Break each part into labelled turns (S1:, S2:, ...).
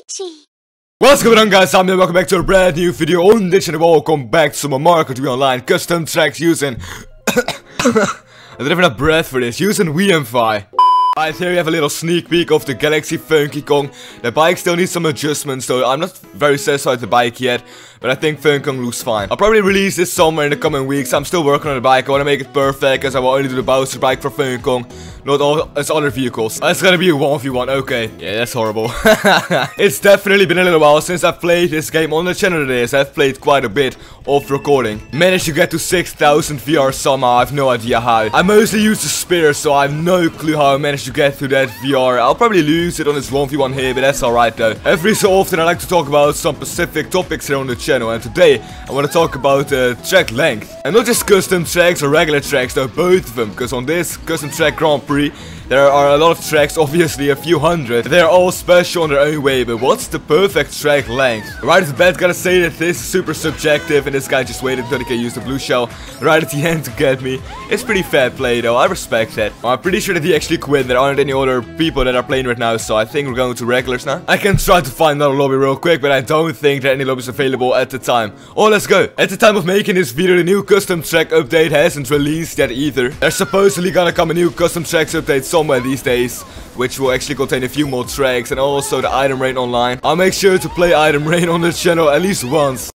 S1: Peachy.
S2: What's going on, guys? I'm Meow. Welcome back to a brand new video on this channel. Welcome back to my Kart Wii online custom tracks using I don't have enough breath for this, using Wiimmfi. Alright, here we have a little sneak peek of the Galaxy Funky Kong. The bike still needs some adjustments, so I'm not very satisfied with the bike yet, but I think Funky Kong looks fine. I'll probably release this somewhere in the coming weeks. I'm still working on the bike. I want to make it perfect, as I will only do the Bowser bike for Funky Kong, not all as other vehicles. It's gonna be a 1v1, okay. Yeah, that's horrible. It's definitely been a little while since I've played this game on the channel. I've played quite a bit of recording. Managed to get to 6,000 VR somehow. I have no idea how. I mostly use the spear, so I have no clue how I managed to get through that VR. I'll probably lose it on this 1v1 here, but that's alright though. Every so often I like to talk about some specific topics here on the channel, and today I want to talk about track length. And not just custom tracks or regular tracks though, both of them, because on this custom track Grand Prix there are a lot of tracks, obviously a few hundred. They're all special in their own way, but what's the perfect track length? Right at the bat, gotta say that this is super subjective, and this guy just waited until he can use the blue shell right at the end to get me. It's pretty fair play though, I respect that. I'm pretty sure that he actually quit. There aren't any other people that are playing right now, so I think we're going to regulars now. I can try to find another lobby real quick, but I don't think that any lobbies are available at the time. Oh, let's go. At the time of making this video, the new custom track update hasn't released yet either. There's supposedly gonna come a new custom tracks update somewhere these days, which will actually contain a few more tracks and also the item rain online. I'll make sure to play item rain on the channel at least once.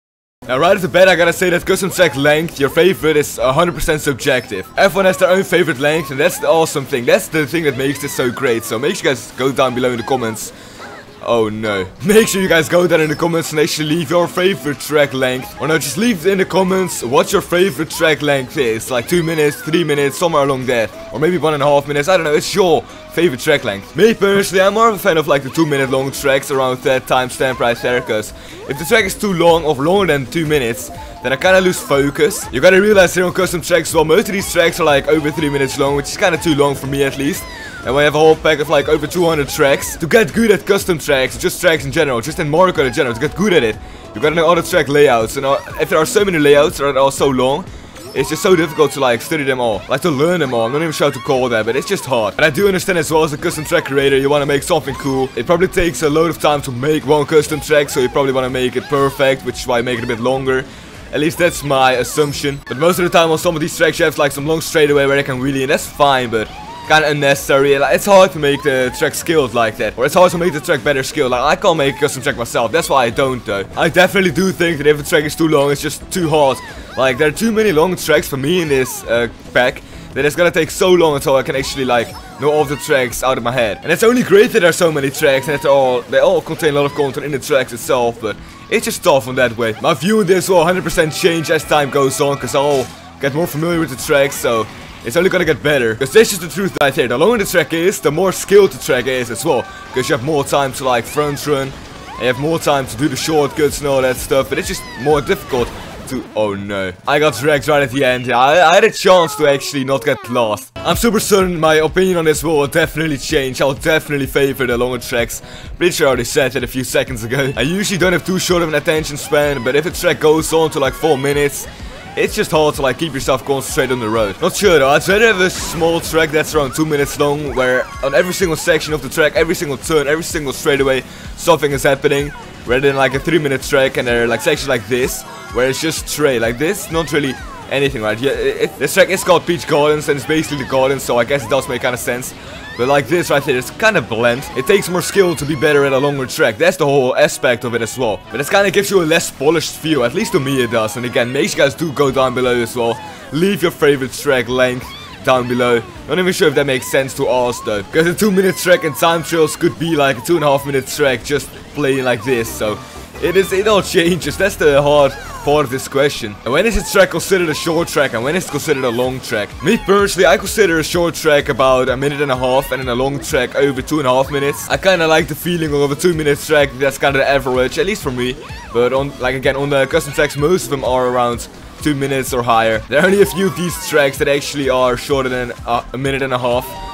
S2: Now right off the bat, I gotta say that custom track length, your favorite, is 100% subjective. Everyone has their own favorite length, and that's the awesome thing. That's the thing that makes this so great. So make sure you guys go down below in the comments. Oh no. Make sure you guys go down in the comments and actually leave your favorite track length. Or no, just leave in the comments what your favorite track length is. Like 2 minutes, 3 minutes, somewhere along that. Or maybe 1.5 minutes, I don't know, it's your favorite track length. Me personally, I'm more of a fan of like the 2-minute long tracks around that timestamp right there, because if the track is too long or longer than 2 minutes, then I kinda lose focus. You gotta realize here on custom tracks, well, most of these tracks are like over 3 minutes long, which is kinda too long for me at least. And we have a whole pack of like over 200 tracks. To get good at custom tracks, just tracks in general, just in Mario Kart in general, to get good at it, you gotta know all the track layouts. And if there are so many layouts that are so long, it's just so difficult to like study them all, like to learn them all. I'm not even sure how to call that, but it's just hard. And I do understand as well, as a custom track creator, you want to make something cool. It probably takes a load of time to make one custom track, so you probably want to make it perfect, which is why you make it a bit longer. At least that's my assumption. But most of the time on some of these tracks you have like some long straightaway where they can wheelie, and that's fine, but kind of unnecessary. It's hard to make the track skilled like that, or it's hard to make the track better skilled. Like, I can't make a custom track myself, that's why I don't though. I definitely do think that if a track is too long, it's just too hard. Like, there are too many long tracks for me in this pack, that it's gonna take so long until I can actually like know all of the tracks out of my head. And it's only great that there are so many tracks and that they all contain a lot of content in the tracks itself, but it's just tough on that way. My view on this will 100% change as time goes on, because I'll get more familiar with the tracks, so it's only gonna get better. Because this is the truth right here. The longer the track is, the more skilled the track is as well. Because you have more time to like front run, and you have more time to do the shortcuts and all that stuff. But it's just more difficult to... Oh no. I got dragged right at the end. I had a chance to actually not get lost. I'm super certain my opinion on this will definitely change. I'll definitely favor the longer tracks. Pretty sure I already said that a few seconds ago. I usually don't have too short of an attention span, but if a track goes on to like 4 minutes... it's just hard to like keep yourself concentrated on the road. Not sure though, I'd rather have a small track that's around 2 minutes long, where on every single section of the track, every single turn, every single straightaway, something is happening, rather than like a 3-minute track and there are like sections like this, where it's just straight. Like this, not really anything, right? Yeah, this track is called Peach Gardens, and it's basically the garden, so I guess it does make kind of sense. But like this right here, it's kind of bland. It takes more skill to be better at a longer track. That's the whole aspect of it as well. But it kind of gives you a less polished view. At least to me it does. And again, make sure you guys do go down below as well. Leave your favorite track length down below. Not even sure if that makes sense to ask though. Because a 2-minute track in time trials could be like a 2.5-minute track just playing like this. So it all changes. That's the hard part of this question. And when is a track considered a short track and when is it considered a long track? Me personally, I consider a short track about 1.5 minutes and then a long track over 2.5 minutes. I kind of like the feeling of a 2-minute track. That's kind of the average, at least for me. But on like again on the custom tracks, most of them are around 2 minutes or higher. There are only a few of these tracks that actually are shorter than 1.5 minutes.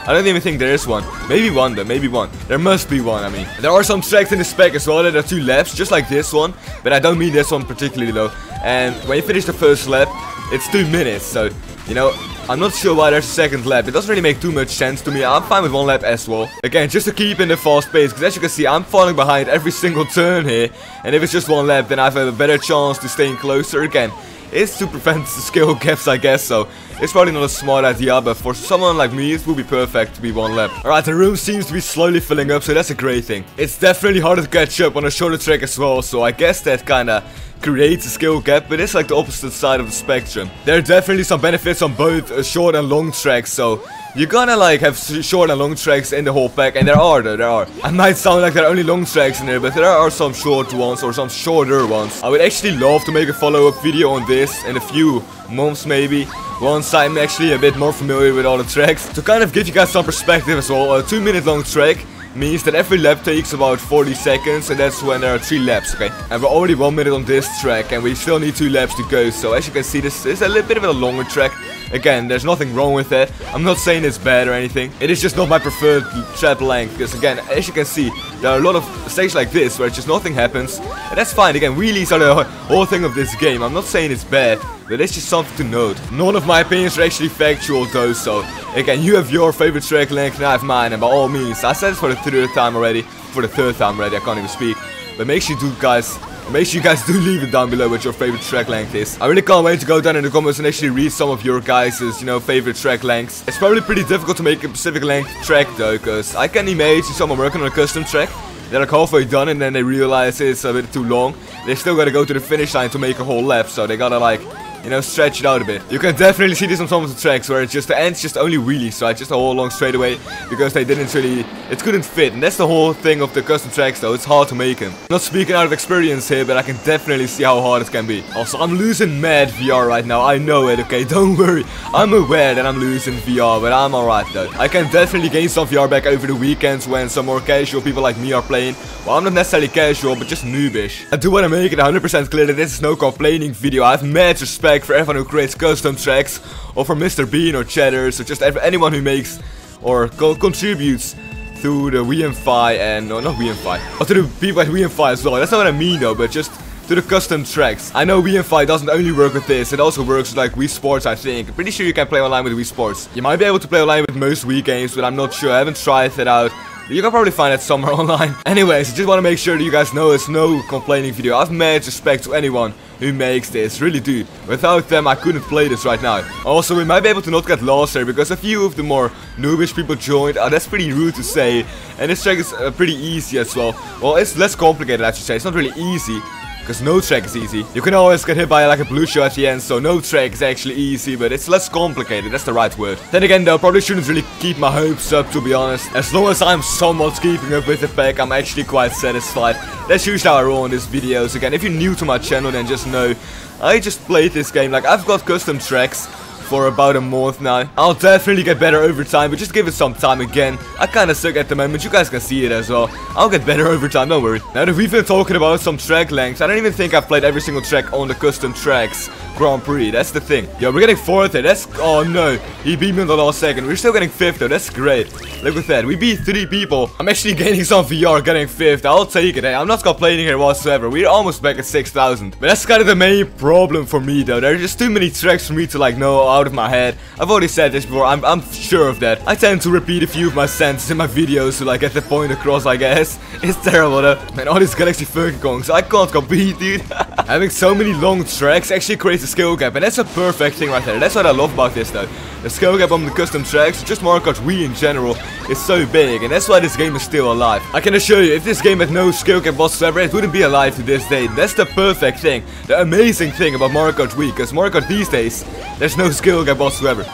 S2: I don't even think there is one. Maybe one though, maybe one. There must be one, I mean. There are some tracks in the spec as well that are 2 laps, just like this one. But I don't mean this one particularly though. And when you finish the first lap, it's 2 minutes. So, you know, I'm not sure why there's a second lap. It doesn't really make too much sense to me. I'm fine with one lap as well. Again, just to keep in the fast pace, because as you can see, I'm falling behind every single turn here. And if it's just one lap, then I have a better chance to stay closer again. It's to prevent the skill gaps, I guess, so it's probably not a smart idea, but for someone like me, it would be perfect to be one lap. Alright, the room seems to be slowly filling up, so that's a great thing. It's definitely harder to catch up on a shorter track as well, so I guess that kinda creates a skill gap, but it's like the opposite side of the spectrum. There are definitely some benefits on both short and long tracks, so you're gonna like have short and long tracks in the whole pack, and there are. I might sound like there are only long tracks in there, but there are some short ones or some shorter ones. I would actually love to make a follow-up video on this in a few months maybe, once I'm actually a bit more familiar with all the tracks, to kind of give you guys some perspective as well. A 2-minute long track means that every lap takes about 40 seconds, and that's when there are 3 laps, okay? And we're already 1 minute on this track, and we still need 2 laps to go. So as you can see, this is a little bit of a longer track. Again, there's nothing wrong with it. I'm not saying it's bad or anything. It is just not my preferred track length, because again, as you can see, there are a lot of stages like this where just nothing happens, and that's fine. Again, wheelies are the whole thing of this game. I'm not saying it's bad, but it's just something to note. None of my opinions are actually factual though, so again, you have your favorite track length and I have mine, and by all means, I said it for the third time already, I can't even speak. But make sure you guys do leave it down below what your favorite track length is. I really can't wait to go down in the comments and actually read some of your guys', you know, favorite track lengths. It's probably pretty difficult to make a specific length track though, because I can imagine someone working on a custom track. They're like halfway done and then they realize it's a bit too long. They still gotta go to the finish line to make a whole lap, so they gotta like, you know, stretch it out a bit. You can definitely see this on some of the tracks where it's just the end's just only wheelies, right? Just a whole long straightaway, because they didn't really, it couldn't fit. And that's the whole thing of the custom tracks though, it's hard to make them. Not speaking out of experience here, but I can definitely see how hard it can be. Also, I'm losing mad VR right now, I know it, okay? Don't worry. I'm aware that I'm losing VR, but I'm alright though. I can definitely gain some VR back over the weekends when some more casual people like me are playing. Well, I'm not necessarily casual, but just noobish. I do want to make it 100% clear that this is no complaining video. I have mad respect for everyone who creates custom tracks, or for Mr. Bean or Cheddars, or just anyone who makes or contributes to the Wiimmfi and no, not Wiimmfi, but to the people at Wiimmfi as well. That's not what I mean though, but just to the custom tracks. I know Wiimmfi doesn't only work with this, it also works with like Wii Sports, I think. I'm pretty sure you can play online with Wii Sports. You might be able to play online with most Wii games, but I'm not sure. I haven't tried it out. You can probably find it somewhere online. Anyways, I just want to make sure that you guys know it's no complaining video. I have mad respect to anyone who makes this, really do. Without them, I couldn't play this right now. Also, we might be able to not get lost here, because a few of the more noobish people joined. That's pretty rude to say. And this track is pretty easy as well. Well, it's less complicated, I should say. It's not really easy, because no track is easy. You can always get hit by like a blue shell at the end, so no track is actually easy, but it's less complicated, that's the right word. Then again though, probably shouldn't really keep my hopes up, to be honest. As long as I'm somewhat keeping up with the pack, I'm actually quite satisfied. That's usually how I roll in these videos. Again, if you're new to my channel, then just know I just played this game. Like, I've got custom tracks for about a month now. I'll definitely get better over time, but just give it some time again. I kinda suck at the moment, you guys can see it as well. I'll get better over time, don't worry. Now that we've been talking about some track lengths, I don't even think I've played every single track on the custom tracks Grand Prix, that's the thing. Yo, we're getting 4th here, that's, oh no, he beat me in the last second. We're still getting 5th though, that's great. Look at that, we beat 3 people. I'm actually gaining some VR, getting 5th, I'll take it, I'm not complaining here whatsoever. We're almost back at 6,000. But that's kind of the main problem for me though. There are just too many tracks for me to like know out of my head. I've already said this before, I'm sure of that. I tend to repeat a few of my sentences in my videos to like get the point across, I guess. It's terrible though. Man, all these Galaxy Funky Kongs, I can't compete, dude. Having so many long tracks actually creates a skill gap, and that's a perfect thing right there. That's what I love about this though. The skill gap on the custom tracks, just Mario Kart Wii in general, is so big, and that's why this game is still alive. I can assure you, if this game had no skill gap whatsoever, it wouldn't be alive to this day. That's the perfect thing, the amazing thing about Mario Kart Wii, because Mario Kart these days, there's no skill gap whatsoever.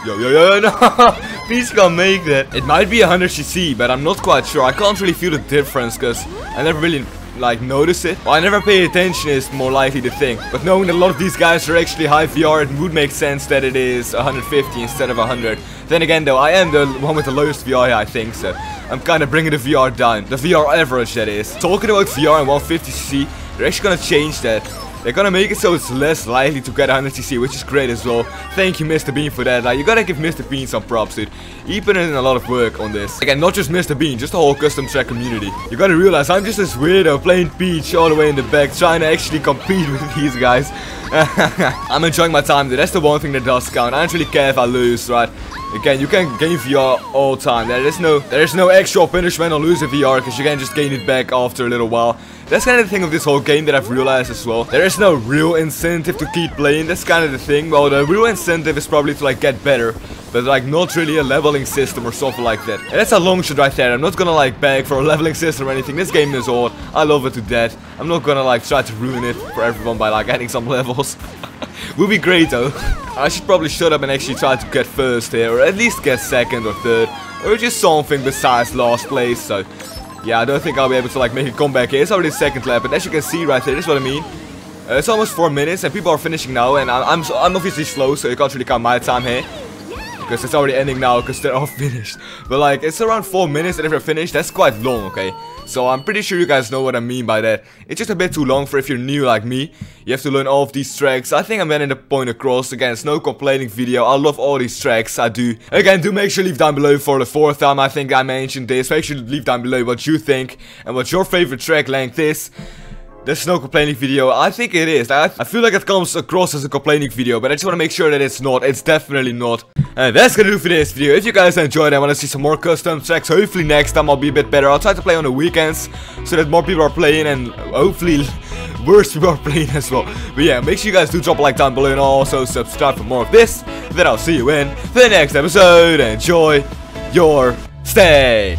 S2: Yo, no, please can't make that. It might be 100cc, but I'm not quite sure. I can't really feel the difference, because I never really like notice it. Well, I never pay attention is more likely the thing. But knowing that a lot of these guys are actually high VR, it would make sense that it is 150 instead of 100. Then again though, I am the one with the lowest VR, I think, so I'm kind of bringing the VR down. The VR average, that is. Talking about VR and 150cc, they're actually gonna change that They're gonna make it so it's less likely to get 100cc, which is great as well. Thank you, Mr. Bean, for that. Like, you gotta give Mr. Bean some props, dude. He put in a lot of work on this. Again, not just Mr. Bean, just the whole custom track community. You gotta realize I'm just this weirdo playing Peach all the way in the back, trying to actually compete with these guys. I'm enjoying my time, dude. That's the one thing that does count. I don't really care if I lose, right? Again, you can gain VR all time. There is no actual punishment on losing VR, because you can just gain it back after a little while. That's kind of the thing of this whole game that I've realized as well. There is no real incentive to keep playing. That's kind of the thing. Well, the real incentive is probably to like get better, but like not really a leveling system or something like that. And that's a long shot right there. I'm not gonna like beg for a leveling system or anything. This game is old. I love it to death. I'm not gonna like try to ruin it for everyone by like adding some levels. Would be great though. I should probably shut up and actually try to get first here, or at least get second or third, or just something besides last place. So yeah, I don't think I'll be able to like make a comeback here. It's already the second lap, but as you can see right there, this is what I mean. It's almost 4 minutes and people are finishing now, and I'm obviously slow, so you can't really count my time here, because it's already ending now because they're all finished. But like, it's around 4 minutes, and if they're finished, that's quite long, okay? So I'm pretty sure you guys know what I mean by that. It's just a bit too long for if you're new like me. You have to learn all of these tracks. I think I'm getting the point across. Again, it's no complaining video. I love all these tracks, I do. Again, do make sure you leave down below for the 4th time I think I mentioned this. Make sure you leave down below what you think and what your favorite track length is. There's no complaining video. I think it is. I feel like it comes across as a complaining video, but I just want to make sure that it's not. It's definitely not. And that's gonna do for this video. If you guys enjoyed and want to see some more custom tracks, hopefully next time I'll be a bit better. I'll try to play on the weekends so that more people are playing, and hopefully worse people are playing as well. But yeah, make sure you guys do drop a like down below and also subscribe for more of this. Then I'll see you in the next episode. Enjoy your stay.